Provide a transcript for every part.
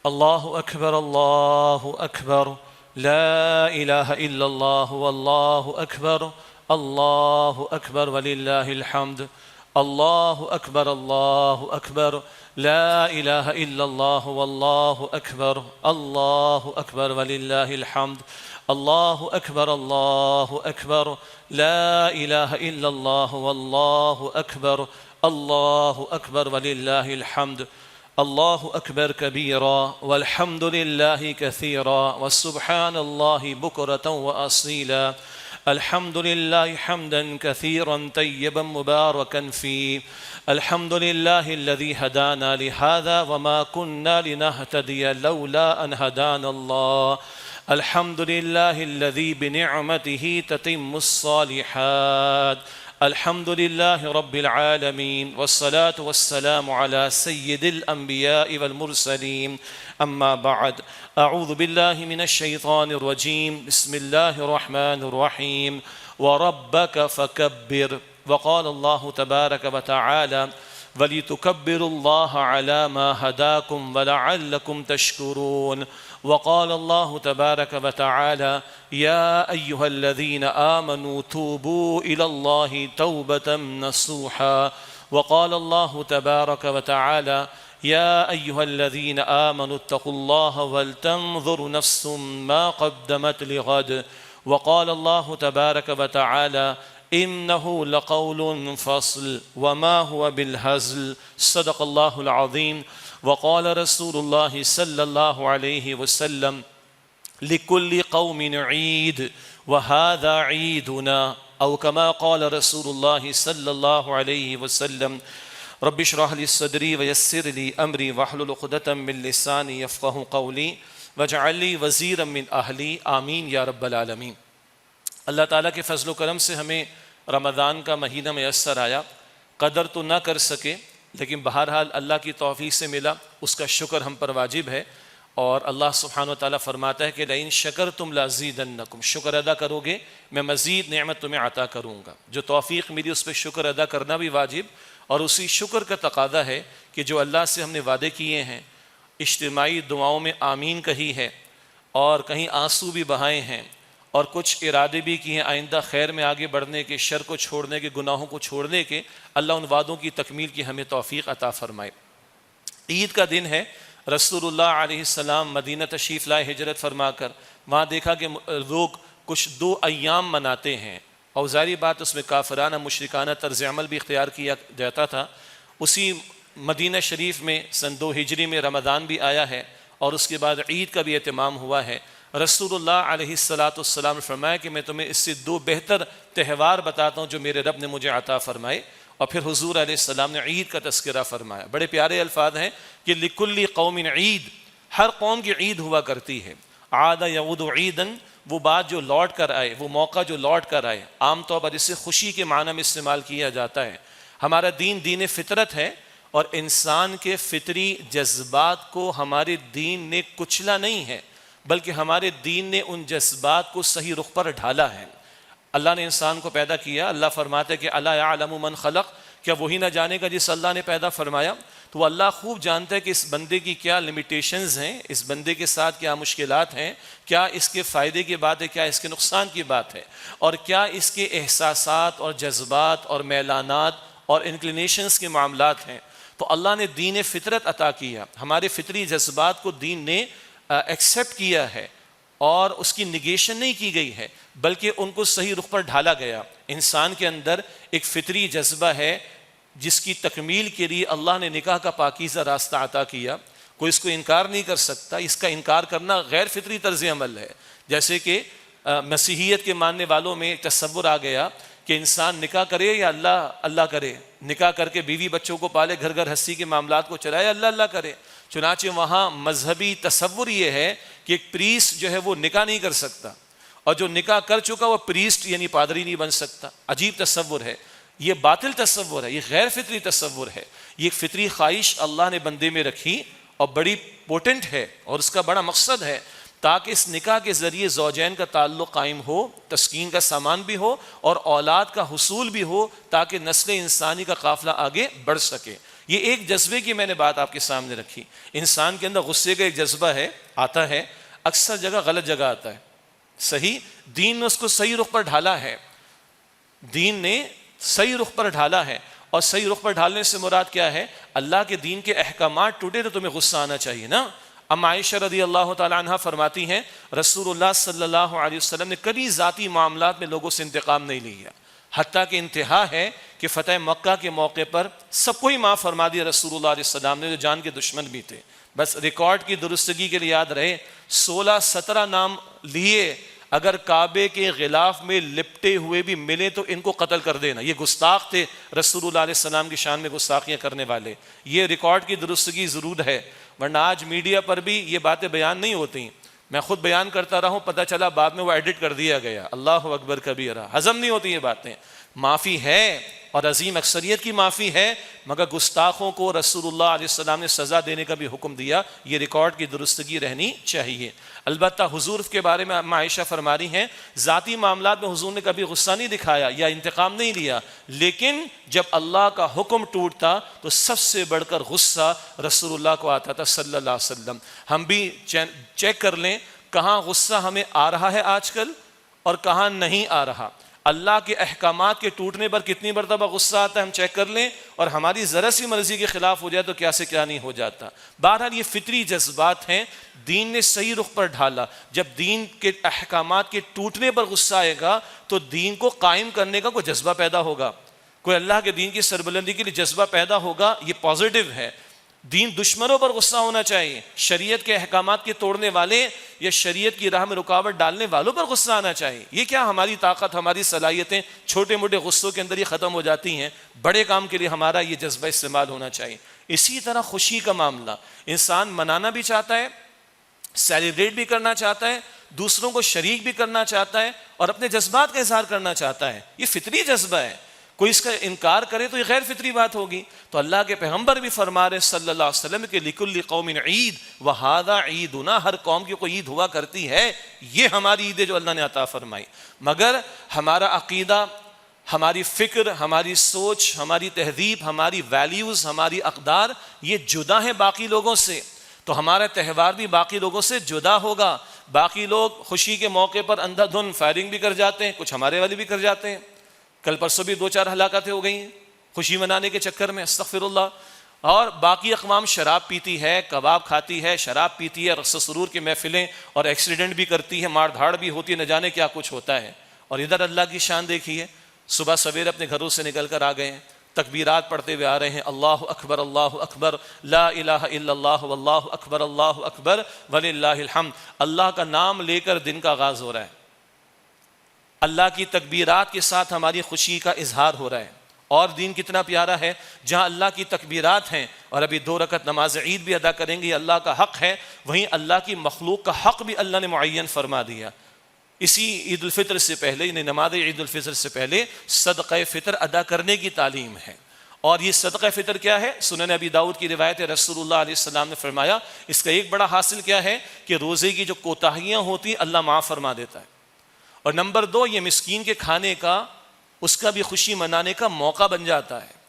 اللہ اکبر اللہ اکبر لا الہ الا اللہ واللہ اکبر وللہ الحمد اللہ اکبر لا الہ الا اللہ واللہ اکبر وللہ الحمد اللہ اکبر لا الہ الا اللہ واللہ اکبر وللہ الحمد اللہ اکبر کبیرا والحمد للہ کثیرا وسبحان اللہ بکرۃ واصیلا الحمد للہ حمدا کثیرا طیبا مبارکا فیہ الحمد للہ الذی ہدانا لہذا وما كنا لنہتدی لولا ان ہدانا اللہ الحمد للہ الذی بنعمتہ تتم الصالحات الحمد للہ رب العالمین والصلاة والسلام على سید الانبیاء والمرسلین اما بعد اعوذ باللہ من الشیطان الرجیم بسم اللہ الرحمن الرحیم وربک فکبر وقال اللہ تبارک وتعالی وَلِتُكَبِّرُوا اللَّهَ عَلَى مَا هَدَاكُمْ وَلَعَلَّكُمْ تَشْكُرُونَ وقال الله تبارك وتعالى يا أيها الذين آمنوا توبوا إلى الله توبة نصوحا وقال الله تبارك وتعالى يا أيها الذين آمنوا اتقوا الله ولتنظر نفس ما قدمت لغد وقال الله تبارك وتعالى إنه لقول فصل وما هو بالهزل صدق الله العظيم وقال رسول الله صلى الله عليه وسلم لكل قوم عيد وهذا عيدنا أو كما قال رسول الله صلى الله عليه وسلم رب اشرح لي صدري ويسر لي أمري واحلل عقدة من لساني يفقهوا قولي واجعل لي وزيرا من أهلي آمين يا رب العالمين۔ اللہ تعالیٰ کے فضل و کرم سے ہمیں رمضان کا مہینہ میسر آیا، قدر تو نہ کر سکے لیکن بہرحال اللہ کی توفیق سے ملا، اس کا شکر ہم پر واجب ہے، اور اللہ سبحانہ و تعالیٰ فرماتا ہے کہ لئن شکرتم لازیدنکم، شکر ادا کرو گے میں مزید نعمت تمہیں عطا کروں گا۔ جو توفیق ملی اس پہ شکر ادا کرنا بھی واجب، اور اسی شکر کا تقاضا ہے کہ جو اللہ سے ہم نے وعدے کیے ہیں، اجتماعی دعاؤں میں آمین کہی ہے اور کہیں آنسو بھی بہائے ہیں اور کچھ ارادے بھی کیے ہیں آئندہ خیر میں آگے بڑھنے کے، شر کو چھوڑنے کے، گناہوں کو چھوڑنے کے، اللہ ان وعدوں کی تکمیل کی ہمیں توفیق عطا فرمائے۔ عید کا دن ہے، رسول اللہ علیہ السلام مدینہ تشریف لائے ہجرت فرما کر، وہاں دیکھا کہ لوگ کچھ 2 ایام مناتے ہیں، اور ظاہری بات اس میں کافرانہ مشرکانہ طرز عمل بھی اختیار کیا جاتا تھا۔ اسی مدینہ شریف میں سن 2 ہجری میں رمضان بھی آیا ہے، اور اس کے بعد عید کا بھی اہتمام ہوا ہے۔ رسول اللہ علیہ السلام نے فرمایا کہ میں تمہیں اس سے 2 بہتر تہوار بتاتا ہوں جو میرے رب نے مجھے عطا فرمائے، اور پھر حضور علیہ السلام نے عید کا تذکرہ فرمایا۔ بڑے پیارے الفاظ ہیں کہ لِكُلِّ قَوْمٍ عید، ہر قوم کی عید ہوا کرتی ہے۔ عاد یعود عیداً، وہ بات جو لوٹ کر آئے، وہ موقع جو لوٹ کر آئے، عام طور پر اسے خوشی کے معنی میں استعمال کیا جاتا ہے۔ ہمارا دین دین فطرت ہے، اور انسان کے فطری جذبات کو ہمارے دین نے کچلا نہیں ہے، بلکہ ہمارے دین نے ان جذبات کو صحیح رخ پر ڈھالا ہے۔ اللہ نے انسان کو پیدا کیا، اللہ فرماتے کہ الا یعلم من خلق، کیا وہی نہ جانے گا جس اللہ نے پیدا فرمایا؟ تو وہ اللہ خوب جانتا ہے کہ اس بندے کی کیا لمیٹیشنز ہیں، اس بندے کے ساتھ کیا مشکلات ہیں، کیا اس کے فائدے کی بات ہے، کیا اس کے نقصان کی بات ہے، اور کیا اس کے احساسات اور جذبات اور میلانات اور انکلینیشنز کے معاملات ہیں۔ تو اللہ نے دین فطرت عطا کیا، ہمارے فطری جذبات کو دین نے ایکسیپٹ کیا ہے، اور اس کی نگیشن نہیں کی گئی ہے، بلکہ ان کو صحیح رخ پر ڈھالا گیا۔ انسان کے اندر ایک فطری جذبہ ہے جس کی تکمیل کے لیے اللہ نے نکاح کا پاکیزہ راستہ عطا کیا، کوئی اس کو انکار نہیں کر سکتا، اس کا انکار کرنا غیر فطری طرز عمل ہے۔ جیسے کہ مسیحیت کے ماننے والوں میں ایک تصور آ گیا کہ انسان نکاح کرے یا اللہ کرے، نکاح کر کے بیوی بچوں کو پالے، گھر گھر ہستی کے معاملات کو چلائے، اللہ کرے۔ چنانچہ وہاں مذہبی تصور یہ ہے کہ ایک پریسٹ جو ہے وہ نکاح نہیں کر سکتا، اور جو نکاح کر چکا وہ پریسٹ یعنی پادری نہیں بن سکتا۔ عجیب تصور ہے، یہ باطل تصور ہے، یہ غیر فطری تصور ہے۔ یہ ایک فطری خواہش اللہ نے بندے میں رکھی، اور بڑی پوٹنٹ ہے، اور اس کا بڑا مقصد ہے تاکہ اس نکاح کے ذریعے زوجین کا تعلق قائم ہو، تسکین کا سامان بھی ہو اور اولاد کا حصول بھی ہو، تاکہ نسل انسانی کا قافلہ آگے بڑھ سکے۔ یہ ایک جذبے کی میں نے بات آپ کے سامنے رکھی۔ انسان کے اندر غصے کا ایک جذبہ ہے، آتا ہے، اکثر جگہ غلط جگہ آتا ہے، صحیح دین نے اس کو صحیح رخ پر ڈھالا ہے، دین نے صحیح رخ پر ڈھالا ہے، اور صحیح رخ پر ڈھالنے سے مراد کیا ہے؟ اللہ کے دین کے احکامات ٹوٹے تو تمہیں غصہ آنا چاہیے نا۔ ام عائشہ رضی اللہ تعالی عنہ فرماتی ہیں رسول اللہ صلی اللہ علیہ وسلم نے کبھی ذاتی معاملات میں لوگوں سے انتقام نہیں لیا، حتیٰ کہ انتہا ہے کہ فتح مکہ کے موقع پر سب کو ہی معاف فرما دیا رسول اللہ علیہ السلام نے، جو جان کے دشمن بھی تھے۔ بس ریکارڈ کی درستگی کے لیے یاد رہے 16-17 نام لیے، اگر کعبے کے غلاف میں لپٹے ہوئے بھی ملے تو ان کو قتل کر دینا، یہ گستاخ تھے رسول اللہ علیہ السلام کی شان میں گستاخیاں کرنے والے۔ یہ ریکارڈ کی درستگی ضرور ہے، ورنہ آج میڈیا پر بھی یہ باتیں بیان نہیں ہوتی، میں خود بیان کرتا رہا ہوں، پتہ چلا بعد میں وہ ایڈٹ کر دیا گیا۔ اللہ اکبر کبیرہ، ہضم نہیں ہوتی یہ باتیں۔ معافی ہے اور عظیم اکثریت کی معافی ہے، مگر گستاخوں کو رسول اللہ علیہ السلام نے سزا دینے کا بھی حکم دیا، یہ ریکارڈ کی درستگی رہنی چاہیے۔ البتہ حضور کے بارے میں عائشہ فرما رہی ہیں ذاتی معاملات میں حضور نے کبھی غصہ نہیں دکھایا یا انتقام نہیں لیا، لیکن جب اللہ کا حکم ٹوٹتا تو سب سے بڑھ کر غصہ رسول اللہ کو آتا تھا صلی اللہ علیہ وسلم۔ ہم بھی چیک کر لیں کہاں غصہ ہمیں آ رہا ہے آج کل اور کہاں نہیں آ رہا۔ اللہ کے احکامات کے ٹوٹنے پر کتنی مرتبہ غصہ آتا ہے ہم چیک کر لیں، اور ہماری ذرا سی مرضی کے خلاف ہو جائے تو کیا سے کیا نہیں ہو جاتا۔ بہرحال یہ فطری جذبات ہیں، دین نے صحیح رخ پر ڈھالا۔ جب دین کے احکامات کے ٹوٹنے پر غصہ آئے گا تو دین کو قائم کرنے کا کوئی جذبہ پیدا ہوگا، کوئی اللہ کے دین کی سربلندی کے لیے جذبہ پیدا ہوگا، یہ پازیٹو ہے۔ دین دشمنوں پر غصہ ہونا چاہیے، شریعت کے احکامات کے توڑنے والے یا شریعت کی راہ میں رکاوٹ ڈالنے والوں پر غصہ آنا چاہیے۔ یہ کیا ہماری طاقت، ہماری صلاحیتیں چھوٹے موٹے غصوں کے اندر یہ ختم ہو جاتی ہیں، بڑے کام کے لیے ہمارا یہ جذبہ استعمال ہونا چاہیے۔ اسی طرح خوشی کا معاملہ، انسان منانا بھی چاہتا ہے، سیلیبریٹ بھی کرنا چاہتا ہے، دوسروں کو شریک بھی کرنا چاہتا ہے اور اپنے جذبات کا اظہار کرنا چاہتا ہے، یہ فطری جذبہ ہے۔ کوئی اس کا انکار کرے تو یہ غیر فطری بات ہوگی۔ تو اللہ کے پیغمبر بھی فرما رہے صلی اللہ علیہ وسلم کہ لِكُلِّ قَوْمٍ عید وَهَذَا عِيدُنَا، ہر قوم کی کوئی عید ہوا کرتی ہے، یہ ہماری عید ہے جو اللہ نے عطا فرمائی۔ مگر ہمارا عقیدہ، ہماری فکر، ہماری سوچ، ہماری تہذیب، ہماری ویلیوز، ہماری اقدار یہ جدا ہیں باقی لوگوں سے، تو ہمارا تہوار بھی باقی لوگوں سے جدا ہوگا۔ باقی لوگ خوشی کے موقع پر اندھا دھند فائرنگ بھی کر جاتے ہیں، کچھ ہمارے والے بھی کر جاتے ہیں۔ کل پرسوں بھی 2-4 ہلاکتیں ہو گئی ہیں خوشی منانے کے چکر میں، استغفر اللہ۔ اور باقی اقوام شراب پیتی ہے، کباب کھاتی ہے، شراب پیتی ہے، رقص و سرور کی محفلیں، اور ایکسیڈنٹ بھی کرتی ہے، مار دھاڑ بھی ہوتی ہے، نہ جانے کیا کچھ ہوتا ہے۔ اور ادھر اللہ کی شان دیکھیے، صبح سویرے اپنے گھروں سے نکل کر آ گئے ہیں، تکبیرات پڑھتے ہوئے آ رہے ہیں، اللہ اکبر لا الہ الا اللہ واللہ اکبر وللہ الحمد۔ اللہ کا نام لے کر دن کا آغاز ہو رہا ہے، اللہ کی تکبیرات کے ساتھ ہماری خوشی کا اظہار ہو رہا ہے۔ اور دین کتنا پیارا ہے، جہاں اللہ کی تکبیرات ہیں اور ابھی 2 رکعت نماز عید بھی ادا کریں گے، یہ اللہ کا حق ہے، وہیں اللہ کی مخلوق کا حق بھی اللہ نے معین فرما دیا۔ اسی عید الفطر سے پہلے، یعنی نماز عید الفطر سے پہلے صدقہ فطر ادا کرنے کی تعلیم ہے۔ اور یہ صدقہ فطر کیا ہے؟ سنن ابی داؤد کی روایت ہے، رسول اللہ علیہ السلام نے فرمایا اس کا ایک بڑا حاصل کیا ہے کہ روزے کی جو کوتاہیاں ہوتی ہیں اللہ معاف فرما دیتا ہے، اور نمبر 2 یہ مسکین کے کھانے کا، اس کا بھی خوشی منانے کا موقع بن جاتا ہے۔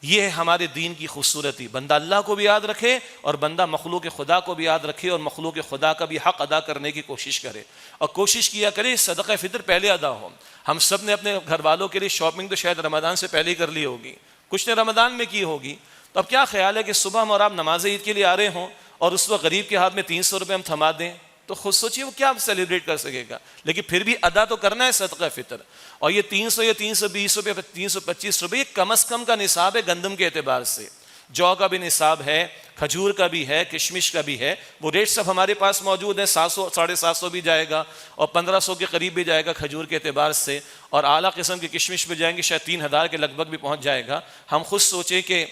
یہ ہے ہمارے دین کی خوبصورتی، بندہ اللہ کو بھی یاد رکھے اور بندہ مخلوق خدا کو بھی یاد رکھے، اور مخلوق خدا کا بھی حق ادا کرنے کی کوشش کرے، اور کوشش کیا کرے صدقہ فطر پہلے ادا ہو۔ ہم سب نے اپنے گھر والوں کے لیے شاپنگ تو شاید رمضان سے پہلے ہی کر لی ہوگی، کچھ نے رمضان میں کی ہوگی، تو اب کیا خیال ہے کہ صبح ہم اور آپ نماز عید کے لیے آ رہے ہوں اور اس وقت غریب کے ہاتھ میں 300 روپے ہم تھما دیں، تو خود سوچیے وہ کیا سیلیبریٹ کر سکے گا، لیکن پھر بھی ادا تو کرنا ہے صدقہ فطر۔ اور یہ 300 یا 320 روپے 325 روپے یہ کم از کم کا نصاب ہے گندم کے اعتبار سے، جو کا بھی نصاب ہے، کھجور کا بھی ہے، کشمش کا بھی ہے، وہ ریٹ سب ہمارے پاس موجود ہیں، 700 750 بھی جائے گا اور 1500 کے قریب بھی جائے گا کھجور کے اعتبار سے، اور اعلیٰ قسم کے کشمش پہ جائیں گے شاید 3000 کے لگ بھگ بھی پہنچ جائے گا۔ ہم خود سوچیں کہ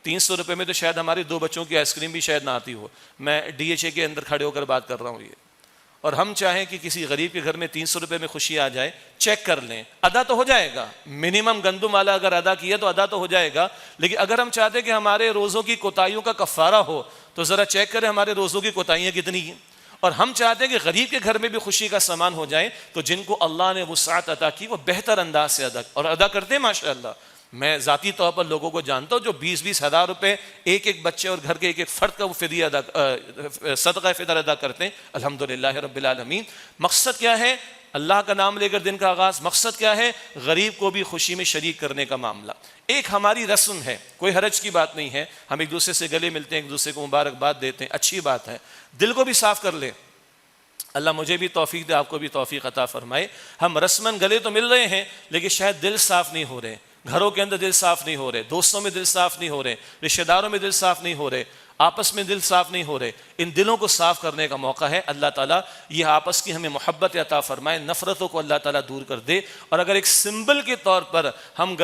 300 روپے میں تو شاید ہمارے 2 بچوں کی آئس کریم بھی شاید نہ آتی ہو، میں DHA کے اندر کھڑے ہو کر بات کر رہا ہوں یہ، اور ہم چاہیں کہ کسی غریب کے گھر میں 300 روپے میں خوشی آ جائے، چیک کر لیں، ادا تو ہو جائے گا، منیمم گندم والا اگر ادا کیا تو ادا تو ہو جائے گا، لیکن اگر ہم چاہتے کہ ہمارے روزوں کی کوتاہیوں کا کفارہ ہو تو ذرا چیک کریں ہمارے روزوں کی کوتاہیاں کتنی ہیں، اور ہم چاہتے ہیں کہ غریب کے گھر میں بھی خوشی کا سامان ہو جائے. تو جن کو اللہ نے وسعت عطا کی وہ بہتر انداز سے ادا کرتے ہیں ماشاءاللہ. میں ذاتی طور پر لوگوں کو جانتا ہوں جو 20-20 ہزار روپے ایک ایک بچے اور گھر کے ایک ایک فرد کا وہ فدیہ صدقہ فطر ادا کرتے ہیں. الحمدللہ رب العالمین. مقصد کیا ہے؟ اللہ کا نام لے کر دن کا آغاز. مقصد کیا ہے؟ غریب کو بھی خوشی میں شریک کرنے کا معاملہ. ایک ہماری رسم ہے, کوئی حرج کی بات نہیں ہے, ہم ایک دوسرے سے گلے ملتے ہیں, ایک دوسرے کو مبارکباد دیتے ہیں, اچھی بات ہے. دل کو بھی صاف کر لیں. اللہ مجھے بھی توفیق دے, آپ کو بھی توفیق عطا فرمائے. ہم رسماً گلے تو مل رہے ہیں لیکن شاید دل صاف نہیں ہو رہے, گھروں کے اندر دل صاف نہیں ہو رہے, دوستوں میں دل صاف نہیں ہو رہے, رشتہ داروں میں دل صاف نہیں ہو رہے, آپس میں دل صاف نہیں ہو رہے. ان دلوں کو صاف کرنے کا موقع ہے. اللہ تعالیٰ یہ آپس کی ہمیں محبت عطا فرمائے, نفرتوں کو اللہ تعالیٰ دور کر دے. اور اگر ایک سمبل کے طور پر ہم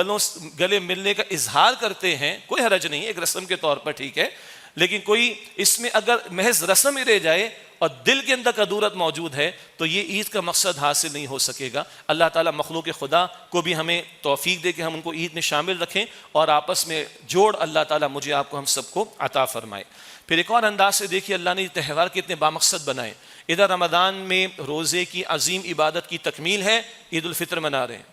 گلے ملنے کا اظہار کرتے ہیں, کوئی حرج نہیں ہے, ایک رسم کے طور پر ٹھیک ہے, لیکن کوئی اس میں اگر محض رسم ہی رہ جائے اور دل کے اندر کدورت موجود ہے تو یہ عید کا مقصد حاصل نہیں ہو سکے گا. اللہ تعالیٰ مخلوق خدا کو بھی ہمیں توفیق دے کہ ہم ان کو عید میں شامل رکھیں اور آپس میں جوڑ اللہ تعالیٰ مجھے آپ کو ہم سب کو عطا فرمائے. پھر ایک اور انداز سے دیکھیے اللہ نے یہ تہوار کتنے بامقصد بنائے. ادھر رمضان میں روزے کی عظیم عبادت کی تکمیل ہے, عید الفطر منا رہے ہیں,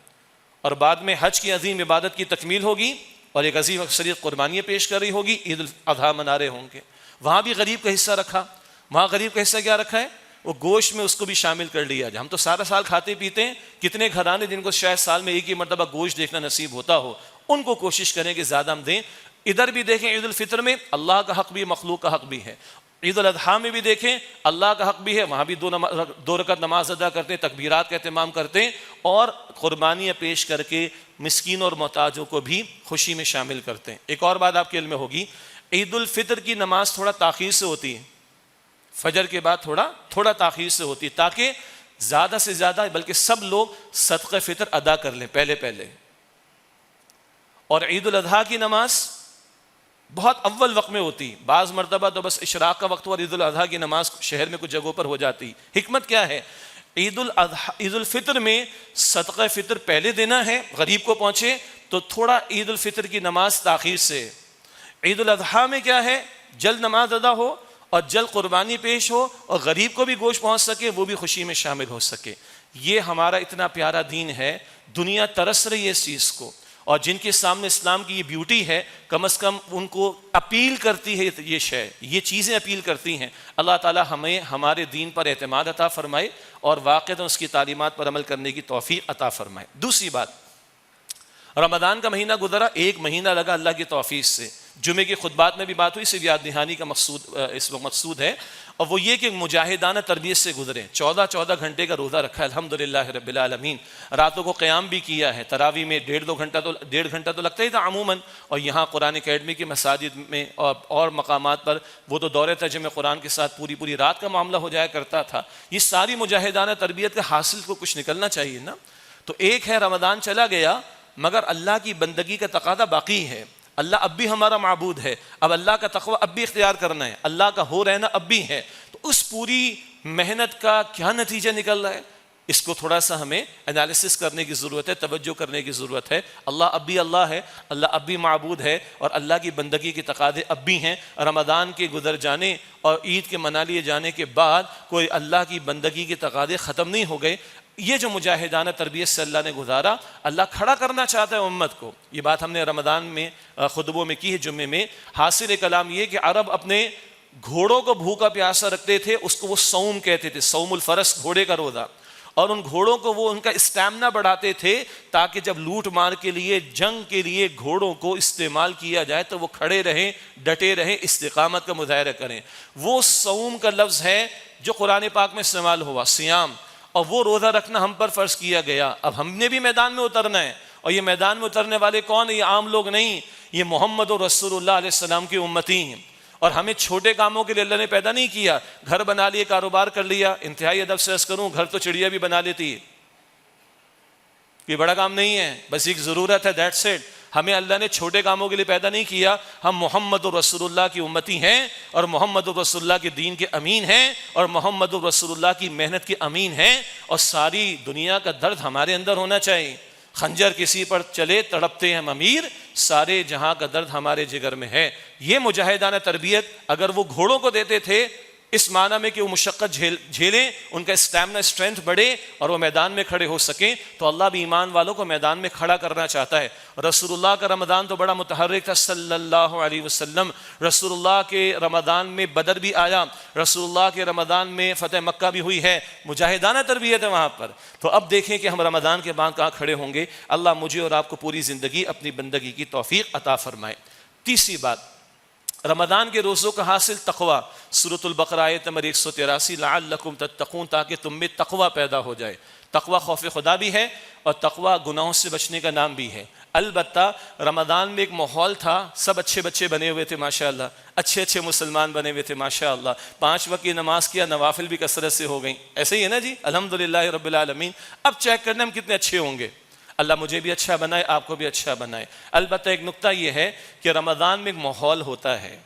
اور بعد میں حج کی عظیم عبادت کی تکمیل ہوگی اور ایک عظیم اکثریت قربانیاں پیش کر رہی ہوگی, عید الاضحیٰ منا رہے ہوں گے. وہاں بھی غریب کا حصہ رکھا. وہاں غریب کا حصہ کیا رکھا ہے؟ وہ گوشت میں اس کو بھی شامل کر لیا جائے. ہم تو سارا سال کھاتے پیتے ہیں, کتنے گھرانے جن کو شاید سال میں ایک ہی مرتبہ گوشت دیکھنا نصیب ہوتا ہو, ان کو کوشش کریں کہ زیادہ ہم دیں. ادھر بھی دیکھیں عید الفطر میں اللہ کا حق بھی مخلوق کا حق بھی ہے. عید الاضحیٰ میں بھی دیکھیں اللہ کا حق بھی ہے, وہاں بھی 2 رکعت نماز ادا کرتے ہیں, تکبیرات کا اہتمام کرتے ہیں اور قربانیاں پیش کر کے مسکینوں اور محتاجوں کو بھی خوشی میں شامل کرتے ہیں. ایک اور بات آپ کے علم میں ہوگی, عید الفطر کی نماز تھوڑا تاخیر سے ہوتی ہے, فجر کے بعد تھوڑا تاخیر سے ہوتی ہے تاکہ زیادہ سے زیادہ بلکہ سب لوگ صدقہ فطر ادا کر لیں پہلے. اور عید الاضحیٰ کی نماز بہت اول وقت میں ہوتی, بعض مرتبہ تو بس اشراق کا وقت ہو اور عید الاضحیٰ کی نماز شہر میں کچھ جگہوں پر ہو جاتی. حکمت کیا ہے؟ عید الفطر میں صدقہ فطر پہلے دینا ہے, غریب کو پہنچے, تو تھوڑا عید الفطر کی نماز تاخیر سے. عید الاضحیٰ میں کیا ہے؟ جلد نماز ادا ہو اور جلد قربانی پیش ہو اور غریب کو بھی گوشت پہنچ سکے, وہ بھی خوشی میں شامل ہو سکے. یہ ہمارا اتنا پیارا دین ہے, دنیا ترس رہی ہے اس چیز کو, اور جن کے سامنے اسلام کی یہ بیوٹی ہے کم از کم ان کو اپیل کرتی ہے, یہ چیزیں اپیل کرتی ہیں. اللہ تعالی ہمیں ہمارے دین پر اعتماد عطا فرمائے اور واقعتاً اس کی تعلیمات پر عمل کرنے کی توفیق عطا فرمائے. دوسری بات, رمضان کا مہینہ گزرا, 1 مہینہ لگا اللہ کی توفیق سے. جمعے کی خطبات میں بھی بات ہوئی, صرف یاد دہانی کا اس وقت مقصود ہے, اور وہ یہ کہ مجاہدانہ تربیت سے گزرے. 14 گھنٹے کا روزہ رکھا ہے الحمدللہ رب العالمین. راتوں کو قیام بھی کیا ہے, تراویح میں 1.5 گھنٹہ تو لگتا ہی تھا عموماً, اور یہاں قرآن اکیڈمی کے مساجد میں اور مقامات پر وہ تو دورے ترجمہ قرآن کے ساتھ پوری رات کا معاملہ ہو جایا کرتا تھا. یہ ساری مجاہدانہ تربیت کا حاصل کو کچھ نکلنا چاہیے نا. تو ایک ہے رمضان چلا گیا مگر اللہ کی بندگی کا تقاضا باقی ہے. اللہ اب بھی ہمارا معبود ہے, اب اللہ کا تقوی اب بھی اختیار کرنا ہے, اللہ کا ہو رہنا اب بھی ہے. تو اس پوری محنت کا کیا نتیجہ نکل رہا ہے, اس کو تھوڑا سا ہمیں انالیسس کرنے کی ضرورت ہے, توجہ کرنے کی ضرورت ہے. اللہ اب بھی اللہ ہے, اللہ اب بھی معبود ہے, اور اللہ کی بندگی کے تقاضے اب بھی ہیں. رمضان کے گزر جانے اور عید کے منا لیے جانے کے بعد کوئی اللہ کی بندگی کے تقاضے ختم نہیں ہو گئے. یہ جو مجاہدانہ تربیت سے اللہ نے گزارا, اللہ کھڑا کرنا چاہتا ہے امت کو. یہ بات ہم نے رمضان میں خطبوں میں کی ہے, جمعے میں. حاصل کلام یہ کہ عرب اپنے گھوڑوں کو بھوکا پیاسا رکھتے تھے, اس کو وہ صوم کہتے تھے, صوم الفرس, گھوڑے کا روزہ. اور ان گھوڑوں کو وہ ان کا اسٹیمنا بڑھاتے تھے تاکہ جب لوٹ مار کے لیے, جنگ کے لیے گھوڑوں کو استعمال کیا جائے تو وہ کھڑے رہیں, ڈٹے رہیں, استقامت کا مظاہرہ کریں. وہ صوم کا لفظ ہے جو قرآن پاک میں استعمال ہوا, سیام, اور وہ روزہ رکھنا ہم پر فرض کیا گیا. اب ہم نے بھی میدان میں اترنا ہے, اور یہ میدان میں اترنے والے کون ہیں؟ یہ عام لوگ نہیں, یہ محمد رسول اللہ علیہ السلام کی امتی ہیں. اور ہمیں چھوٹے کاموں کے لیے اللہ نے پیدا نہیں کیا. گھر بنا لیے, کاروبار کر لیا, انتہائی ادب سے عرض کروں گھر تو چڑیا بھی بنا لیتی ہے, یہ بڑا کام نہیں ہے, بس ایک ضرورت ہے, دیٹس اٹ. ہمیں اللہ نے چھوٹے کاموں کے لیے پیدا نہیں کیا. ہم محمد رسول اللہ کی امتی ہیں, اور محمد رسول اللہ کے دین کے امین ہیں, اور محمد رسول اللہ کی محنت کے امین ہیں. اور ساری دنیا کا درد ہمارے اندر ہونا چاہیے. خنجر کسی پر چلے تڑپتے ہیں ہم امیر, سارے جہاں کا درد ہمارے جگر میں ہے. یہ مجاہدانہ تربیت اگر وہ گھوڑوں کو دیتے تھے اس معنی میں کہ وہ مشقت جھیلیں، ان کا اسٹیمنا اسٹرینتھ بڑھے اور وہ میدان میں کھڑے ہو سکیں. تو اللہ بھی ایمان والوں کو میدان میں کھڑا کرنا چاہتا ہے. رسول اللہ کا رمضان تو بڑا متحرک تھا صلی اللہ علیہ وسلم. رسول اللہ کے رمضان میں بدر بھی آیا، رسول اللہ کے رمضان میں فتح مکہ بھی ہوئی ہے، مجاہدانہ تربیت ہے وہاں پر. تو اب دیکھیں کہ ہم رمضان کے بعد کہاں کھڑے ہوں گے. اللہ مجھے اور آپ کو پوری زندگی اپنی بندگی کی توفیق عطا فرمائے. تیسری بات، رمضان کے روزوں کا حاصل تقوی. سورۃ البقرہ آیت نمبر 183، لعلکم تتقون، تاکہ تم میں تقوی پیدا ہو جائے. تقوی خوف خدا بھی ہے اور تقوی گناہوں سے بچنے کا نام بھی ہے. البتہ رمضان میں ایک ماحول تھا، سب اچھے بچے بنے ہوئے تھے ماشاءاللہ، اچھے اچھے مسلمان بنے ہوئے تھے ماشاءاللہ، 5 وقت کی نماز کیا، نوافل بھی کثرت سے ہو گئیں. ایسے ہی ہے نا جی، الحمدللہ رب العالمین. اب چیک کرنا ہم کتنے اچھے ہوں گے. اللہ مجھے بھی اچھا بنائے، آپ کو بھی اچھا بنائے. البتہ ایک نقطہ یہ ہے کہ رمضان میں ایک ماحول ہوتا ہے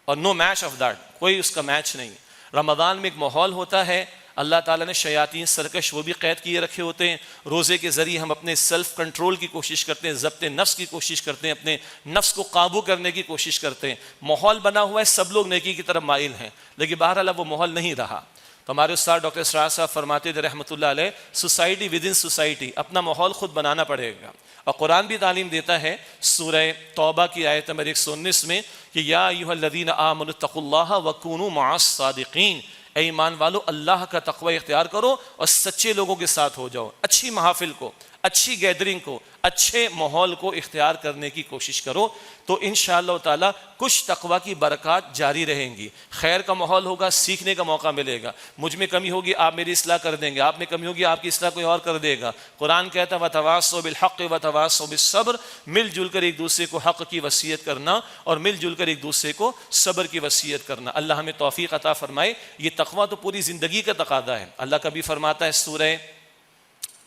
اور نو میچ آف دیٹ، کوئی اس کا میچ نہیں. رمضان میں ایک ماحول ہوتا ہے. اللہ تعالیٰ نے شیاطین سرکش وہ بھی قید کیے رکھے ہوتے ہیں. روزے کے ذریعے ہم اپنے سیلف کنٹرول کی کوشش کرتے ہیں، ضبط نفس کی کوشش کرتے ہیں، اپنے نفس کو قابو کرنے کی کوشش کرتے ہیں. ماحول بنا ہوا ہے، سب لوگ نیکی کی طرف مائل ہیں، لیکن بہرحال وہ ماحول نہیں رہا. تو ہمارے استاد ڈاکٹر اسرار صاحب فرماتے تھے رحمۃ اللہ علیہ، سوسائٹی ود ان سوسائٹی، اپنا ماحول خود بنانا پڑے گا. اور قرآن بھی تعلیم دیتا ہے سورہ توبہ کی آیت نمبر 119 میں کہ یا ایھا الذین آمنوا اتقوا اللہ وکونوا مع الصادقین، اے ایمان والو اللہ کا تقوی اختیار کرو اور سچے لوگوں کے ساتھ ہو جاؤ. اچھی محافل کو، اچھی گیدرنگ کو، اچھے ماحول کو اختیار کرنے کی کوشش کرو، تو انشاءاللہ تعالی کچھ تقوی کی برکات جاری رہیں گی. خیر کا ماحول ہوگا، سیکھنے کا موقع ملے گا. مجھ میں کمی ہوگی، آپ میری اصلاح کر دیں گے، آپ میں کمی ہوگی، آپ کی اصلاح کوئی اور کر دے گا. قرآن کہتا ہے وتواصوا بالحق وتواصوا بالصبر، مل جل کر ایک دوسرے کو حق کی وصیت کرنا اور مل جل کر ایک دوسرے کو صبر کی وصیت کرنا. اللہ ہمیں توفیق عطا فرمائے. یہ تقوی تو پوری زندگی کا تقاضا ہے. اللہ کبھی فرماتا ہے سورہ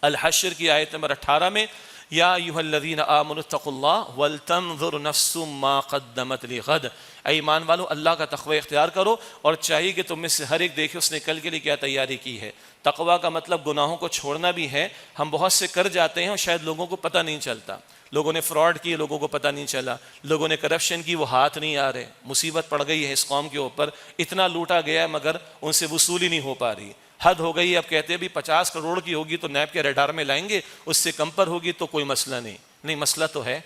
الحشر کی آیت نمبر 18 میں یا ایھا الذین آمنوا اتقوا اللہ ولتنظر نفس ما قدمت لغد، اے ایمان والو اللہ کا تقوی اختیار کرو اور چاہیے کہ تم میں سے ہر ایک دیکھے اس نے کل کے لیے کیا تیاری کی ہے. تقوی کا مطلب گناہوں کو چھوڑنا بھی ہے. ہم بہت سے کر جاتے ہیں اور شاید لوگوں کو پتہ نہیں چلتا. لوگوں نے فراڈ کی، لوگوں کو پتہ نہیں چلا. لوگوں نے کرپشن کی، وہ ہاتھ نہیں آ رہے. مصیبت پڑ گئی ہے اس قوم کے اوپر، اتنا لوٹا گیا ہے مگر ان سے وصولی نہیں ہو پا رہی. حد ہو گئی. اب کہتے ہیں بھی 50 کروڑ کی ہوگی تو نیب کے ریڈار میں لائیں گے، اس سے کم پر ہوگی تو کوئی مسئلہ نہیں. نہیں، مسئلہ تو ہے.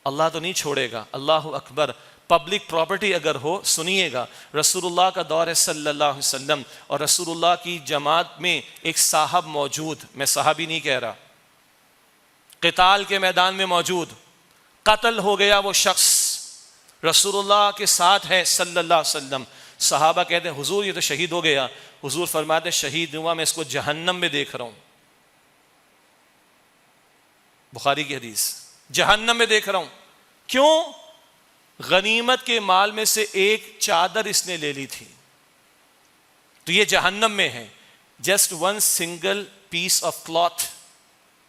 اللہ تو نہیں چھوڑے گا. اللہ اکبر. پبلک پراپرٹی اگر ہو، سنیے گا، رسول اللہ کا دور ہے صلی اللہ علیہ وسلم اور رسول اللہ کی جماعت میں ایک صاحب موجود، میں صحابی نہیں کہہ رہا، قتال کے میدان میں موجود، قتل ہو گیا وہ شخص، رسول اللہ کے ساتھ ہے صلی اللہ علیہ وسلم. صحابہ کہتے ہیں حضور یہ تو شہید ہو گیا. حضور فرماتے ہیں شہید ہوا، میں اس کو جہنم میں دیکھ رہا ہوں. بخاری کی حدیث، جہنم میں دیکھ رہا ہوں. کیوں؟ غنیمت کے مال میں سے ایک چادر اس نے لے لی تھی تو یہ جہنم میں ہے. Just one single piece of cloth,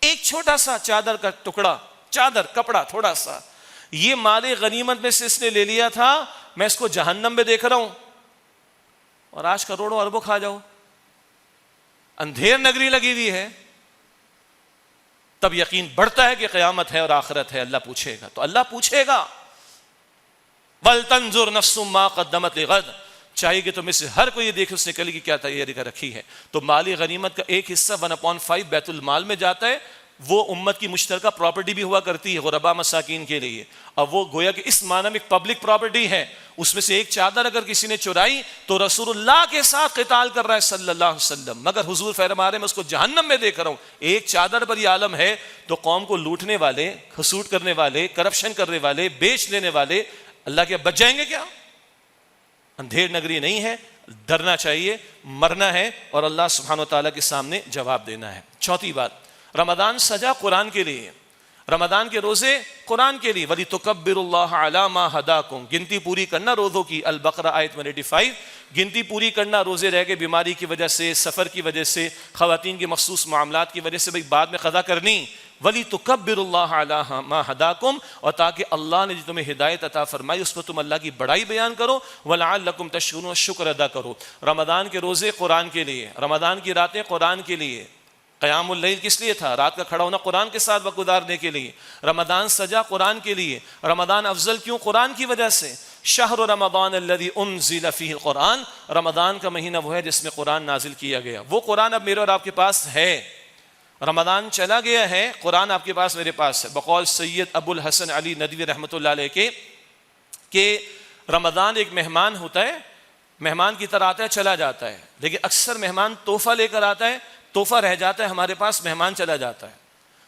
ایک چھوٹا سا چادر کا ٹکڑا، چادر کپڑا تھوڑا سا، یہ مال غنیمت میں سے اس نے لے لیا تھا، میں اس کو جہنم میں دیکھ رہا ہوں. اور آج کروڑوں اربوں کھا جاؤ، اندھیر نگری لگی ہوئی ہے. تب یقین بڑھتا ہے کہ قیامت ہے اور آخرت ہے. اللہ پوچھے گا، تو اللہ پوچھے گا وَلْتَنْظُرْ نَفْسٌ مَا قَدَّمَتْ لِغَدٍ، چاہیے کہ تم میں سے ہر کوئی یہ دیکھے اس نے کل کی کیا تیاری کر رکھی ہے. تو مالی غنیمت کا ایک حصہ 1/5 بیت المال میں جاتا ہے. وہ امت کی مشترکہ پراپرٹی بھی ہوا کرتی ہے غربا مساکین کے لیے، اور وہ گویا کہ اس معنی میں ایک پبلک پراپرٹی ہے. اس میں سے ایک چادر اگر کسی نے چرائی تو رسول اللہ کے ساتھ قتال کر رہا ہے صلی اللہ علیہ وسلم، مگر حضور فرما رہے ہیں میں اس کو جہنم میں دیکھ رہا ہوں. ایک چادر پر یہ عالم ہے. تو قوم کو لوٹنے والے، حسود کرنے والے، کرپشن کرنے والے، بیچ لینے والے اللہ کے بچ جائیں گے کیا؟ اندھیر نگری نہیں ہے. ڈرنا چاہیے، مرنا ہے اور اللہ سبحانہ و تعالیٰ کے سامنے جواب دینا ہے. چوتھی بات، رمضان سجا قرآن کے لیے. رمضان کے روزے قرآن کے لیے. وَلِتُكَبِّرُوا اللَّهَ عَلَىٰ مَا هَدَاكُمْ، گنتی پوری کرنا روزوں کی. البقرہ آیت 185. گنتی پوری کرنا روزے رہ گئے بیماری کی وجہ سے، سفر کی وجہ سے، خواتین کے مخصوص معاملات کی وجہ سے، بھئی بعد میں قضا کرنی. وَلِتُكَبِّرُوا اللَّهَ عَلَىٰ مَا هَدَاكُمْ، اور تاکہ اللہ نے جو تمہیں ہدایت عطا فرمائی اس پر تم اللہ کی بڑائی بیان کرو. وَلَعَلَّكُمْ تَشْكُرُونَ، شکر ادا کرو. رمضان کے روزے قرآن کے لیے، رمضان کی راتیں قرآن کے لیے. قیام اللیل کس لیے تھا؟ رات کا کھڑا ہونا قرآن کے ساتھ وقت گزارنے کے لیے. رمضان سجا قرآن کے لیے. رمضان افضل کیوں؟ قرآن کی وجہ سے. شہر رمضان الذی انزل فیہ القرآن، رمضان کا مہینہ وہ ہے جس میں قرآن نازل کیا گیا. وہ قرآن اب میرے اور آپ کے پاس ہے. رمضان چلا گیا ہے، قرآن آپ کے پاس میرے پاس ہے. بقول سید ابو الحسن علی ندوی رحمۃ اللہ علیہ کے کہ رمضان ایک مہمان ہوتا ہے، مہمان کی طرح آتا ہے چلا جاتا ہے، لیکن اکثر مہمان تحفہ لے کر آتا ہے، تحفہ رہ جاتا ہے ہمارے پاس، مہمان چلا جاتا ہے.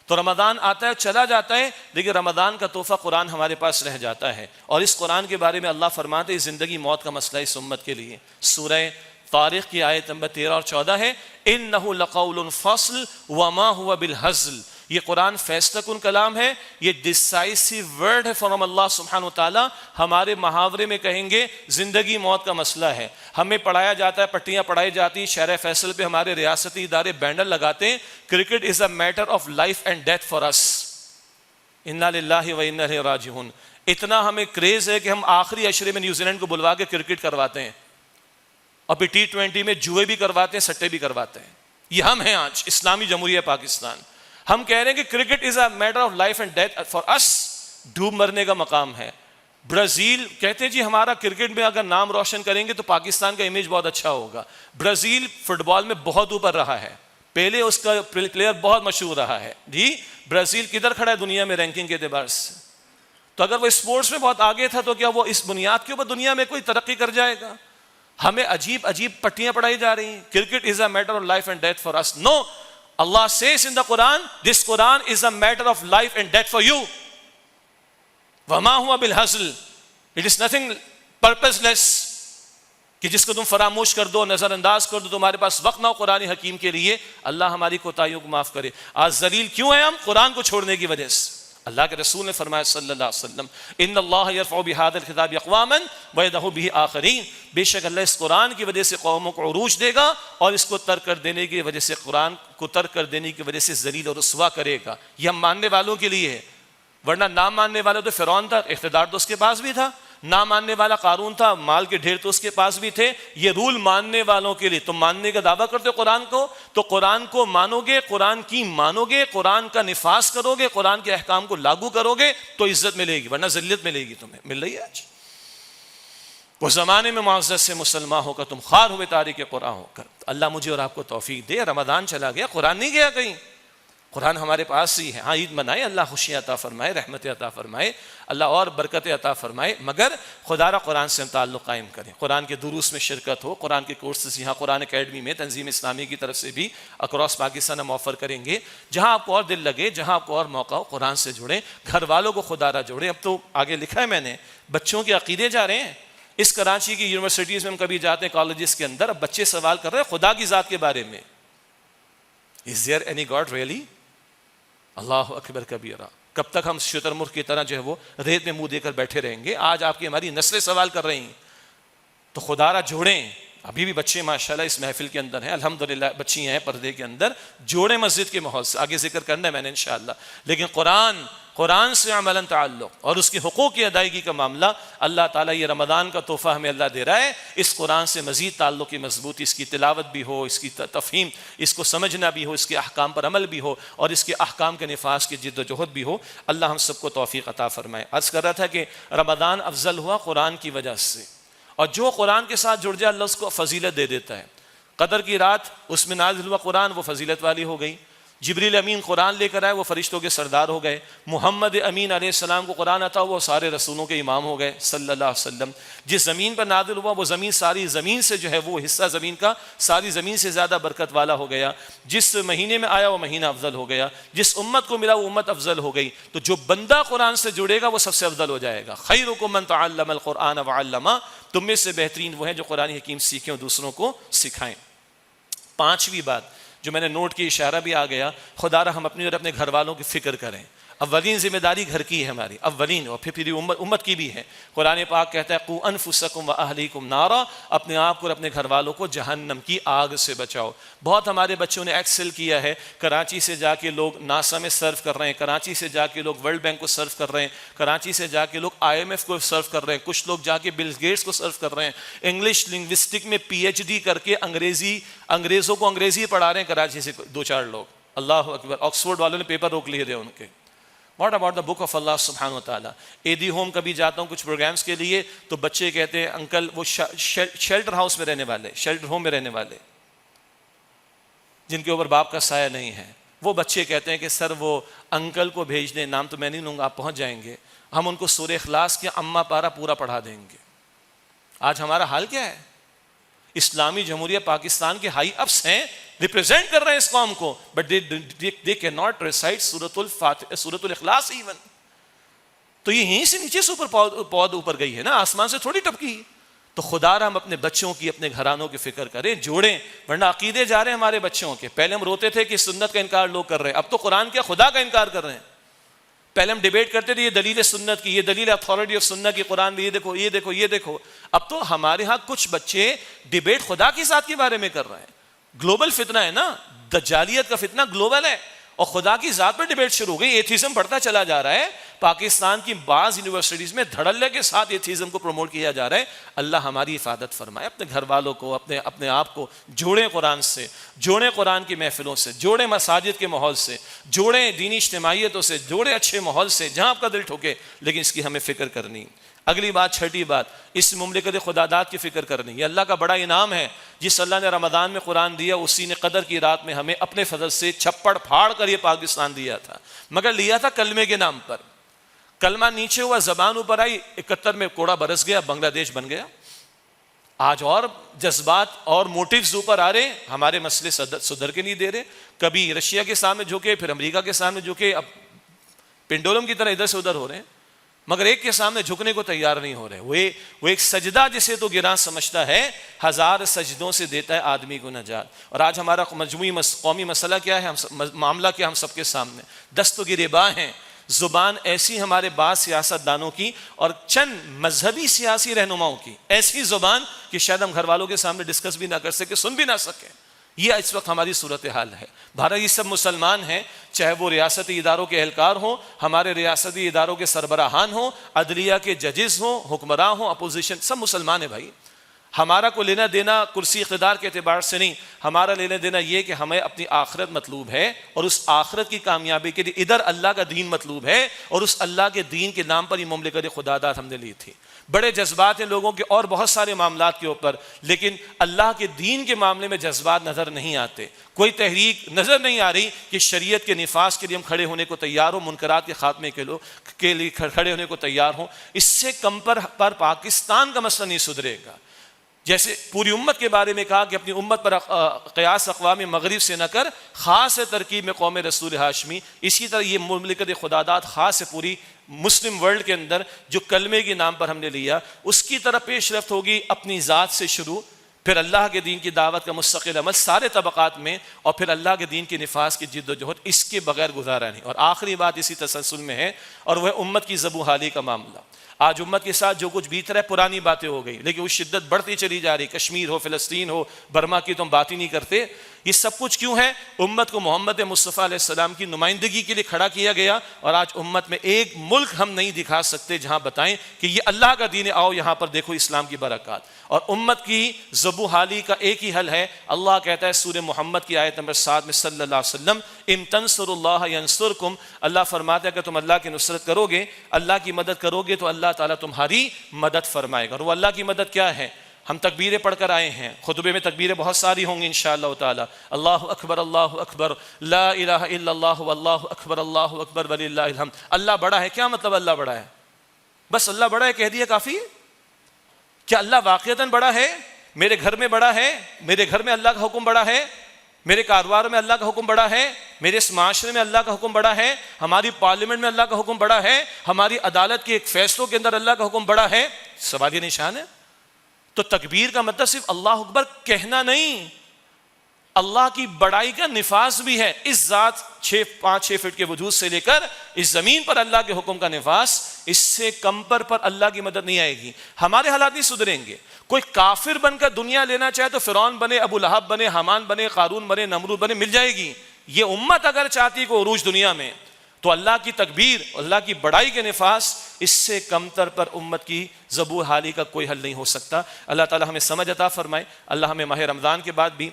تو رمضان آتا ہے چلا جاتا ہے، لیکن رمضان کا تحفہ قرآن ہمارے پاس رہ جاتا ہے. اور اس قرآن کے بارے میں اللہ فرماتے ہیں زندگی موت کا مسئلہ اس امت کے لیے. سورہ طارق کی آیت نمبر 13 اور 14 ہے انہ لقول فصل وما ہوا بالہزل. یہ قرآن فیصلہ کن کلام ہے، یہ ڈیسائسو ورڈ ہے فرام اللہ سبحانہ وتعالی. ہمارے محاورے میں کہیں گے زندگی موت کا مسئلہ ہے. ہمیں پڑھایا جاتا ہے، پٹیاں پڑھائی جاتی ہیں، شہر فیصل پہ ہمارے ریاستی ادارے بینر لگاتے ہیں cricket is a matter of life and death for us, انا للہ و انا الیہ راجعون. اتنا ہمیں کریز ہے کہ ہم آخری اشرے میں نیوزی لینڈ کو بلوا کے کرکٹ کرواتے ہیں، اور پھر T20 میں جوئے بھی کرواتے ہیں، سٹے بھی کرواتے ہیں. یہ ہم ہیں آج اسلامی جمہوریہ پاکستان. ہم کہہ رہے ہیں کہ cricket is a matter of life and death for us, ڈوب مرنے کا مقام ہے. برازیل کہتے ہیں جی ہمارا کرکٹ میں اگر نام روشن کریں گے تو پاکستان کا امیج بہت اچھا ہوگا. برازیل فٹ بال میں بہت اوپر رہا ہے، پہلے اس کا پلیئر بہت مشہور رہا ہے. جی برازیل کدھر کھڑا ہے دنیا میں رینکنگ کے اعتبار سے؟ تو اگر وہ اسپورٹس میں بہت آگے تھا تو کیا وہ اس بنیاد کے اوپر دنیا میں کوئی ترقی کر جائے گا؟ ہمیں عجیب عجیب پٹیاں پڑھائی جا رہی ہیں. Cricket is a matter of life and death for us. No, Allah says in the Quran, this Quran is a matter of life and death for you. وَمَا هُوَ بِالْحَزْلِ. It is nothing purposeless کہ جس کو تم فراموش کر دو، نظر انداز کر دو، تمہارے پاس وقت نہ ہو قرآن حکیم کے لیے. اللہ ہماری کوتاہیوں کو معاف کرے. آج ذلیل کیوں ہیں ہم؟ قرآن کو چھوڑنے کی وجہ سے. اللہ کے رسول نے فرمایا صلی اللہ علیہ وسلم ان اللہ یرفع بہذا الکتاب اقواما ویضع بہ آخرین. بے شک اللہ اس قرآن کی وجہ سے قوموں کو عروج دے گا، اور اس کو ترک کر دینے کی وجہ سے، قرآن کو ترک کر دینے کی وجہ سے ذلیل اور رسوا کرے گا. یہ ہم ماننے والوں کے لیے ہے، ورنہ نہ ماننے والا تو فرعون تھا، اقتدار تو اس کے پاس بھی تھا. نہ ماننے والا قارون تھا، مال کے ڈھیر تو اس کے پاس بھی تھے. یہ رول ماننے والوں کے لیے. تم ماننے کا دعویٰ کرتے ہو قرآن کو، تو قرآن کو مانو گے، قرآن کی مانو گے، قرآن کا نفاذ کرو گے، قرآن کے احکام کو لاگو کرو گے تو عزت ملے گی، ورنہ ذلت ملے گی. تمہیں مل رہی ہے آج. وہ زمانے میں معزز سے مسلمان ہو کر تم خوار ہوئے تاریخ قرآن ہو کر. اللہ مجھے اور آپ کو توفیق دے. رمضان چلا گیا، قرآن نہیں گیا کہیں، قرآن ہمارے پاس ہی ہے. ہاں عید منائے، اللہ خوشیاں عطا فرمائے، رحمت عطا فرمائے، اللہ اور برکت عطا فرمائے، مگر خدا را قرآن سے ہم تعلق قائم کریں. قرآن کے دروس میں شرکت ہو، قرآن کے کورسز یہاں قرآن اکیڈمی میں تنظیم اسلامی کی طرف سے بھی اکراس پاکستان ہم آفر کریں گے. جہاں آپ کو اور دل لگے، جہاں آپ کو اور موقع ہو، قرآن سے جڑیں، گھر والوں کو خدا را جوڑیں. اب تو آگے لکھا ہے میں نے، بچوں کے عقیدے جا رہے ہیں. اس کراچی کی یونیورسٹیز میں ہم کبھی جاتے ہیں، کالجز کے اندر، اب بچے سوال کر رہے ہیں خدا کی ذات کے بارے میں. Is there any God really؟ اللہ اکبر کبیرہ. کب تک ہم شتر مرغ کی طرح جو ہے وہ ریت میں منہ دے کر بیٹھے رہیں گے؟ آج آپ کی ہماری نسلیں سوال کر رہی ہیں. تو خدا را جوڑیں. ابھی بھی بچے ماشاءاللہ اس محفل کے اندر ہیں، الحمدللہ بچی ہیں پردے کے اندر. جوڑیں مسجد کے ماحول سے، آگے ذکر کرنا ہے میں نے انشاءاللہ. لیکن قرآن سے عملاً تعلق اور اس کے حقوق کی ادائیگی کا معاملہ، اللہ تعالیٰ یہ رمضان کا تحفہ ہمیں اللہ دے رہا ہے. اس قرآن سے مزید تعلق کی مضبوطی، اس کی تلاوت بھی ہو، اس کی تفہیم، اس کو سمجھنا بھی ہو، اس کے احکام پر عمل بھی ہو، اور اس کے احکام کے نفاذ کی جد و جہد بھی ہو. اللہ ہم سب کو توفیق عطا فرمائے. عرض کر رہا تھا کہ رمضان افضل ہوا قرآن کی وجہ سے، اور جو قرآن کے ساتھ جڑ جائے اللہ اس کو فضیلت دے دیتا ہے. قدر کی رات اس میں نازل ہوا قرآن، وہ فضیلت والی ہو گئی. جبریل امین قرآن لے کر آئے، وہ فرشتوں کے سردار ہو گئے. محمد امین علیہ السلام کو قرآن عطا ہوا، وہ سارے رسولوں کے امام ہو گئے صلی اللہ علیہ وسلم. جس زمین پر نازل ہوا وہ زمین ساری زمین سے جو ہے وہ حصہ زمین کا ساری زمین سے زیادہ برکت والا ہو گیا. جس مہینے میں آیا وہ مہینہ افضل ہو گیا. جس امت کو ملا وہ امت افضل ہو گئی. تو جو بندہ قرآن سے جڑے گا وہ سب سے افضل ہو جائے گا. خیرکم من تعلم القرآن وعلمہ. تم میں سے بہترین وہ ہیں جو قرآن حکیم سیکھیں اور دوسروں کو سکھائیں. پانچویں بات جو میں نے نوٹ کی، اشارہ بھی آ گیا، خدا را ہم اپنی اور اپنے گھر والوں کی فکر کریں. اولین ذمہ داری گھر کی ہے ہماری، اولین، اور پھر امت کی بھی ہے. قرآن پاک کہتا ہے قوا انفسکم واہلیکم نارا، اپنے آپ کو اور اپنے گھر والوں کو جہنم کی آگ سے بچاؤ. بہت ہمارے بچوں نے ایکسل کیا ہے. کراچی سے جا کے لوگ ناسا میں سرو کر رہے ہیں، کراچی سے جا کے لوگ ورلڈ بینک کو سرو کر رہے ہیں، کراچی سے جا کے لوگ IMF کو سرو کر رہے ہیں، کچھ لوگ جا کے بل گیٹس کو سرو کر رہے ہیں. انگلش لنگوسٹک میں PhD کر کے انگریزوں کو انگریزی پڑھا رہے ہیں کراچی سے 2-4 لوگ. اللہ اکبر. آکسفورڈ والوں نے پیپر روک لیے تھے ان کے. What about the book of اللہ سبحانہ و تعالیٰ. ایدی ہوم کبھی جاتا ہوں کچھ پروگرامز کے لیے تو بچے کہتے ہیں انکل وہ شیلٹر ہاؤس میں رہنے والے، شیلٹر ہوم میں رہنے والے جن کے اوپر باپ کا سایہ نہیں ہے، وہ بچے کہتے ہیں کہ سر وہ انکل کو بھیج دیں، نام تو میں نہیں لوں گا، آپ پہنچ جائیں گے، ہم ان کو سورہ اخلاص کے اما پارا پورا پڑھا دیں گے. آج ہمارا حال کیا ہے؟ اسلامی جمہوریہ پاکستان کے ہائی اپس ہیں، ریپرزینٹ کر رہے ہیں اس قوم کو، بٹ they cannot recite سورۃ الاخلاص ایون. تو یہ یہیں سے نیچے سے اوپر پود اوپر گئی ہے نا، آسمان سے تھوڑی ٹپکی. تو خدا را ہم اپنے بچوں کی، اپنے گھرانوں کی فکر کریں، جوڑیں، ورنہ عقیدے جا رہے ہیں ہمارے بچوں کے. پہلے ہم روتے تھے کہ سنت کا انکار لوگ کر رہے ہیں، اب تو قرآن کیا خدا کا انکار کر رہے ہیں. پہلے ہم ڈیبیٹ کرتے تھے یہ دلیل سنت کی، یہ دلیل اتھارٹی آف سنت کی، قرآن میں یہ دیکھو یہ دیکھو یہ دیکھو. اب تو ہمارے ہاں کچھ بچے ڈیبیٹ خدا کی ذات کے بارے میں کر رہے ہیں. گلوبل فتنہ ہے نا، دجالیت کا فتنہ گلوبل ہے، اور خدا کی ذات پر ڈیبیٹ شروع ہو گئی. ایتھیزم بڑھتا چلا جا رہا ہے. پاکستان کی بعض یونیورسٹیز میں دھڑلے کے ساتھ ایتھیزم کو پروموٹ کیا جا رہا ہے. اللہ ہماری حفاظت فرمائے. اپنے گھر والوں کو، اپنے آپ کو جوڑیں قرآن سے، جوڑیں قرآن کی محفلوں سے، جوڑیں مساجد کے ماحول سے، جوڑیں دینی اجتماعیتوں سے، جوڑیں اچھے ماحول سے جہاں آپ کا دل ٹھوکے. لیکن اس کی ہمیں فکر کرنی. اگلی بات، چھٹی بات، اس مملکت خدا داد کی فکر کرنی. یہ اللہ کا بڑا انعام ہے. جس اللہ نے رمضان میں قرآن دیا، اسی نے قدر کی رات میں ہمیں اپنے فضل سے چھپڑ پھاڑ کر یہ پاکستان دیا تھا، مگر لیا تھا کلمے کے نام پر. کلمہ نیچے ہوا، زبان اوپر آئی، 71 میں کوڑا برس گیا، بنگلہ دیش بن گیا. آج اور جذبات اور موٹیوز اوپر آ رہے ہیں، ہمارے مسئلے سدھر کے نہیں دے رہے. کبھی رشیا کے سامنے جھکے، پھر امریکہ کے سامنے جھکے، اب پنڈولم کی طرح ادھر سے ادھر ہو رہے ہیں، مگر ایک کے سامنے جھکنے کو تیار نہیں ہو رہے. وہ ایک سجدہ جسے تو گراں سمجھتا ہے، 1000 سجدوں سے دیتا ہے آدمی کو نجات. اور آج ہمارا مجموعی قومی مسئلہ کیا ہے، معاملہ کیا ہم سب کے سامنے؟ دستگیر باں ہیں. زبان ایسی ہمارے بعض سیاست دانوں کی اور چند مذہبی سیاسی رہنماؤں کی، ایسی زبان کہ شاید ہم گھر والوں کے سامنے ڈسکس بھی نہ کر سکے، سن بھی نہ سکیں. یہ اس وقت ہماری صورتحال ہے. بھارت یہ سب مسلمان ہیں، چاہے وہ ریاستی اداروں کے اہلکار ہوں، ہمارے ریاستی اداروں کے سربراہان ہوں، عدلیہ کے ججز ہوں، حکمراں ہوں، اپوزیشن، سب مسلمان ہیں بھائی. ہمارا کو لینا دینا کرسی اقتدار کے اعتبار سے نہیں، ہمارا لینا دینا یہ کہ ہمیں اپنی آخرت مطلوب ہے، اور اس آخرت کی کامیابی کے لیے ادھر اللہ کا دین مطلوب ہے، اور اس اللہ کے دین کے نام پر یہ مملکت خدا داد ہم نے لی تھی. بڑے جذبات ہیں لوگوں کے اور بہت سارے معاملات کے اوپر، لیکن اللہ کے دین کے معاملے میں جذبات نظر نہیں آتے. کوئی تحریک نظر نہیں آ رہی کہ شریعت کے نفاذ کے لیے ہم کھڑے ہونے کو تیار ہوں، منکرات کے خاتمے کے لیے کھڑے ہونے کو تیار ہوں. اس سے کم پر پاکستان کا مسئلہ نہیں سدھرے گا. جیسے پوری امت کے بارے میں کہا کہ اپنی امت پر قیاس اقوام مغرب سے نہ کر، خاص ترکیب میں قوم رسول ہاشمی. اسی طرح یہ مملکت خدا داد خاص ہے پوری مسلم ورلڈ کے اندر، جو کلمے کے نام پر ہم نے لیا، اس کی طرف پیش رفت ہوگی اپنی ذات سے شروع، پھر اللہ کے دین کی دعوت کا مستقل عمل سارے طبقات میں، اور پھر اللہ کے دین کے نفاذ کی جد و جہد. اس کے بغیر گزارا نہیں. اور آخری بات اسی تسلسل میں ہے، اور وہ امت کی ذبح حالی کا معاملہ. آج امت کے ساتھ جو کچھ بیت رہا ہے پرانی باتیں ہو گئی، لیکن وہ شدت بڑھتی چلی جا رہی. کشمیر ہو، فلسطین ہو، برما کی تو ہم بات ہی نہیں کرتے. یہ سب کچھ کیوں ہے؟ امت کو محمد مصطفیٰ علیہ السلام کی نمائندگی کے لیے کھڑا کیا گیا. اور آج امت میں ایک ملک ہم نہیں دکھا سکتے جہاں بتائیں کہ یہ اللہ کا دین ہے، آؤ یہاں پر دیکھو اسلام کی برکات. اور امت کی ذبح حالی کا ایک ہی حل ہے. اللہ کہتا ہے سورہ محمد کی آیت نمبر 7 میں صلی اللہ علیہ وسلم، ان تنصروا اللہ ینصرکم، اللہ فرماتا ہے کہ تم اللہ کی نصرت کرو گے، اللہ کی مدد کرو گے تو اللہ تعالیٰ تمہاری مدد فرمائے گا. اور وہ اللہ کی مدد کیا ہے؟ ہم تکبیریں پڑھ کر آئے ہیں، خطبے میں تکبیریں بہت ساری ہوں گی انشاءاللہ تعالی. اللہ اکبر، اللہ اکبر، لا الہ الا اللہ، واللہ اکبر، اللہ اکبر وللہ الحمد. اللہ بڑا ہے، کیا مطلب اللہ بڑا ہے؟ بس اللہ بڑا ہے کہہ دیا کافی؟ کیا اللہ واقعتاً بڑا ہے؟ میرے گھر میں بڑا ہے، میرے گھر میں اللہ کا حکم بڑا ہے، میرے کاروبار میں اللہ کا حکم بڑا ہے، میرے اس معاشرے میں اللہ کا حکم بڑا ہے، ہماری پارلیمنٹ میں اللہ کا حکم بڑا ہے، ہماری عدالت کے ایک فیصلوں کے اندر اللہ کا حکم بڑا ہے. سوال یہ نشان ہے. تو تکبیر کا مطلب صرف اللہ اکبر کہنا نہیں، اللہ کی بڑائی کا نفاذ بھی ہے. اس ذات 5-6 فٹ کے وجود سے لے کر اس زمین پر اللہ کے حکم کا نفاذ، اس سے کم پر اللہ کی مدد نہیں آئے گی. ہمارے حالات نہیں سدھریں گے. کوئی کافر بن کر دنیا لینا چاہے تو فرعون بنے، ابو لہب بنے، حامان بنے، قارون بنے، نمرود بنے، مل جائے گی. یہ امت اگر چاہتی کو عروج دنیا میں، تو اللہ کی تکبیر، اللہ کی بڑائی کے نفاذ، اس سے کم تر پر امت کی ذبح حالی کا کوئی حل نہیں ہو سکتا. اللہ تعالی ہمیں سمجھ عطا فرمائے. اللہ ہمیں ماہ رمضان کے بعد بھی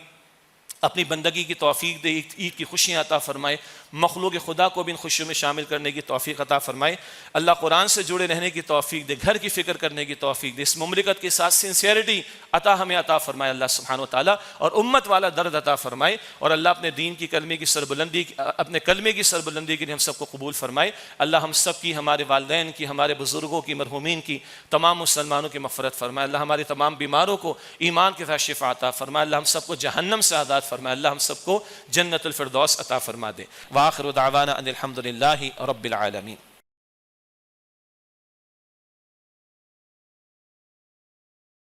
اپنی بندگی کی توفیق دے، عید کی خوشیاں عطا فرمائے. مخلوق خدا کو بھی ان خوشیوں میں شامل کرنے کی توفیق عطا فرمائے۔ اللہ قرآن سے جڑے رہنے کی توفیق دے، گھر کی فکر کرنے کی توفیق دے، اس مملکت کے ساتھ سنسیئرٹی ہمیں عطا فرمائے اللہ سبحانہ و تعالیٰ، اور امت والا درد عطا فرمائے، اور اللہ اپنے دین کی کلمے کی سربلندی، اپنے کلمے کی سربلندی کے لیے ہم سب کو قبول فرمائے۔ اللہ ہم سب کی، ہمارے والدین کی، ہمارے بزرگوں کی، مرحومین کی، تمام مسلمانوں کی مغفرت فرمائے۔ اللہ ہمارے تمام بیماروں کو ایمان کے ساتھ شفا عطا فرمائے۔ اللہ ہم سب کو جہنم سے آزاد فرمائے۔ اللہ ہم سب کو جنت الفردوس عطا فرما دے۔ وآخر دعوانا ان الحمد للہ رب العالمین۔